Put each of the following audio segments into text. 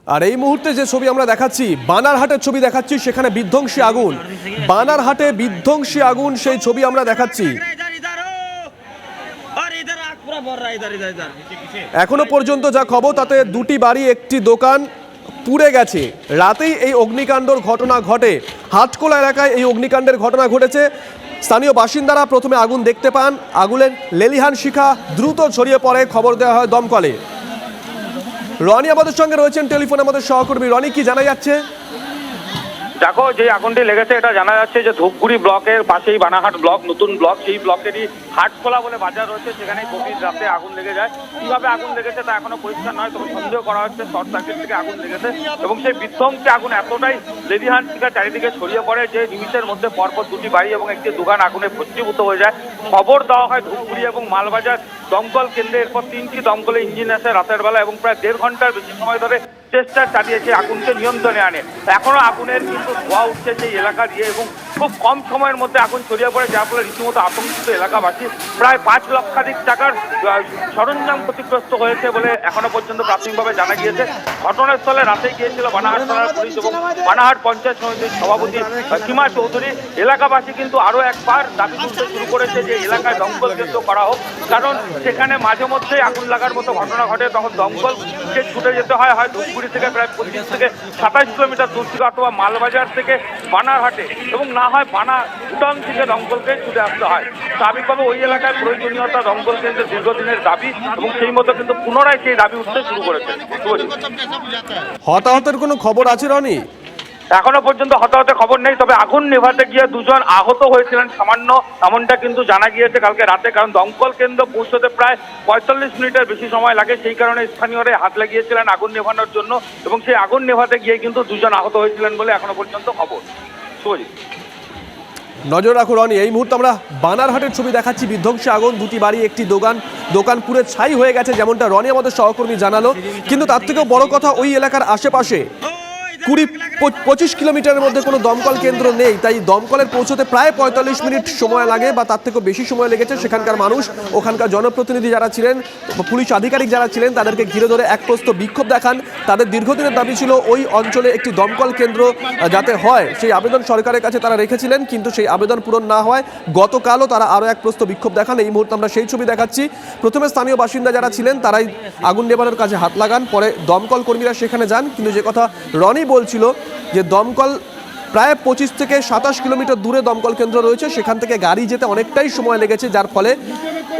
আর এই মুহূর্তে যে ছবি আমরা দেখাচ্ছি, বানারহাটের ছবি দেখাচ্ছি, সেখানে বিধ্বংসী আগুন। বানারহাটে বিধ্বংসী আগুন, সেই ছবি আমরা দেখাচ্ছি। এখনো পর্যন্ত যা খবর তাতে দুটি বাড়ি, একটি দোকান পুড়ে গেছে। রাতেই এই অগ্নিকাণ্ডের ঘটনা ঘটে। হাটকোলা এলাকায় এই অগ্নিকাণ্ডের ঘটনা ঘটেছে। স্থানীয় বাসিন্দারা প্রথমে আগুন দেখতে পান, আগুনের লেলিহান শিখা দ্রুত ছড়িয়ে পড়ে, খবর দেওয়া হয় দমকলে। রনি আমাদের সঙ্গে রয়েছেন টেলিফোনে, আমাদের সহকর্মী। রনি, কি জানা যাচ্ছে? দেখো, যে আগুনটি লেগেছে এটা জানা যাচ্ছে যে ধূপগুড়ি ব্লকের পাশেই বানারহাট ব্লক, নতুন ব্লক, সেই ব্লকেরই হাটখোলা বলে বাজার রয়েছে, সেখানে গভীর রাতে আগুন লেগে যায়। কিভাবে আগুন লেগেছে তা এখনো পরিষ্কার নয়, তবে সন্দেহ করা হচ্ছে শর্ট সার্কিট থেকে আগুন লেগেছে। এবং সেই বিধ্বংসী আগুন এতটাই লেলিহান শিখা চারিদিকে ছড়িয়ে পড়ে যে নিমিষের মধ্যে পরপর দুটি বাড়ি এবং একটি দোকান আগুনে ভস্মীভূত হয়ে যায়। খবর দেওয়া হয় ধূপগুড়ি এবং মালবাজার দমকল কেন্দ্রে। এরপর 3টি দমকলে ইঞ্জিন আসে রাতের বেলা এবং প্রায় 1.5 ঘন্টার বেশি সময় ধরে চেষ্টা চালিয়েছে আগুনকে নিয়ন্ত্রণে আনে। এখনো আগুনের কিন্তু ধোঁয়া উঠছে সেই এলাকা দিয়ে এবং খুব কম সময়ের মধ্যে আগুন ছড়িয়ে পড়ে, যার ফলে রীতিমতো আতঙ্কিত এলাকাবাসী। প্রায় 5 লক্ষাধিক টাকার সরঞ্জাম ক্ষতিগ্রস্ত হয়েছে বলে এখনো পর্যন্ত প্রাথমিকভাবে জানা গিয়েছে। ঘটনাস্থলে রাতে গিয়েছিল বানারহাট থানার পুলিশ এবং বানারহাট পঞ্চায়েত সমিতির সভাপতি সীমা চৌধুরী। এলাকাবাসী কিন্তু আরো একবার দাবি তুলতে শুরু করেছে যে এলাকায় দমকল কেন্দ্র করা হোক, কারণ সেখানে মাঝে মধ্যেই আগুন লাগার মতো ঘটনা ঘটে। তখন দমকলকে ছুটে যেতে হয় ধূপগুড়ি থেকে প্রায় 25 থেকে 27 কিলোমিটার দূর থেকে, অথবা মালবাজার থেকে বানারহাটে, এবং না হয় ভুটান থেকে দমকলকে ছুটে আসতে হয়। স্বাভাবিকভাবে ওই এলাকায় প্রয়োজনীয়তা দমকল কেন্দ্রের দীর্ঘদিনের দাবি এবং সেই মতো কিন্তু পুনরায় সেই দাবি উঠতে শুরু করেছে। হতাহতের কোনো খবর আছে রনি? এখনো পর্যন্ত হতাহতের খবর নেই, তবে আগুন নেভাতে গিয়ে 2 জন আহত হয়েছিলেন সামান্য, এমনটা কিন্তু জানা গিয়েছে কালকে রাতে। কারণ দমকল কেন্দ্র পৌঁছতে প্রায় 45 মিনিটের বেশি সময় লাগে, সেই কারণে স্থানীয়রা হাত লাগিয়েছিলেন আগুন নেভানোর জন্য এবং সেই আগুন নেভাতে গিয়ে কিন্তু 2 জন আহত হয়েছিলেন বলে এখনো পর্যন্ত খবর। নজর রাখো রনি। এই মুহূর্তে আমরা বানারহাটের ছবি দেখাচ্ছি, বিধ্বংসী আগুন, দুটি বাড়ি, একটি দোকান পুরো ছাই হয়ে গেছে, যেমনটা রনি আমাদের সহকর্মী জানালো। কিন্তু তার থেকেও বড় কথা, ওই এলাকার আশেপাশে 20-25 কিলোমিটারের মধ্যে কোনো দমকল কেন্দ্র নেই, তাই দমকলের পৌঁছতে প্রায় 45 মিনিট সময় লাগে বা তার থেকেও বেশি সময় লেগেছে। সেখানকার মানুষ, ওখানকার জনপ্রতিনিধি যারা ছিলেন, পুলিশ আধিকারিক যারা ছিলেন, তাদেরকে ঘিরে ধরে এক প্রস্ত বিক্ষোভ দেখান। তাদের দীর্ঘদিনের দাবি ছিল ওই অঞ্চলে একটি দমকল কেন্দ্র যাতে হয়, সেই আবেদন সরকারের কাছে তারা রেখেছিলেন, কিন্তু সেই আবেদন পূরণ না হয় গতকালও তারা আরও এক প্রস্ত বিক্ষোভ দেখান। এই মুহূর্তে আমরা সেই ছবি দেখাচ্ছি। প্রথমে স্থানীয় বাসিন্দা যারা ছিলেন তারাই আগুন নেভানোর কাজে হাত লাগান, পরে দমকল কর্মীরা সেখানে যান। কিন্তু যে কথা রনি বলছিল যে দমকল প্রায় 25 থেকে 27 কিলোমিটার দূরে দমকল কেন্দ্র রয়েছে, সেখান থেকে গাড়ি যেতে অনেকটাই সময় লেগেছে, যার ফলে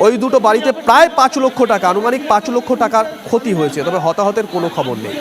ওই দুটো বাড়িতে প্রায় 5 লক্ষ টাকা, আনুমানিক 5 লক্ষ টাকার ক্ষতি হয়েছে। তবে হতাহতের কোনো খবর নেই।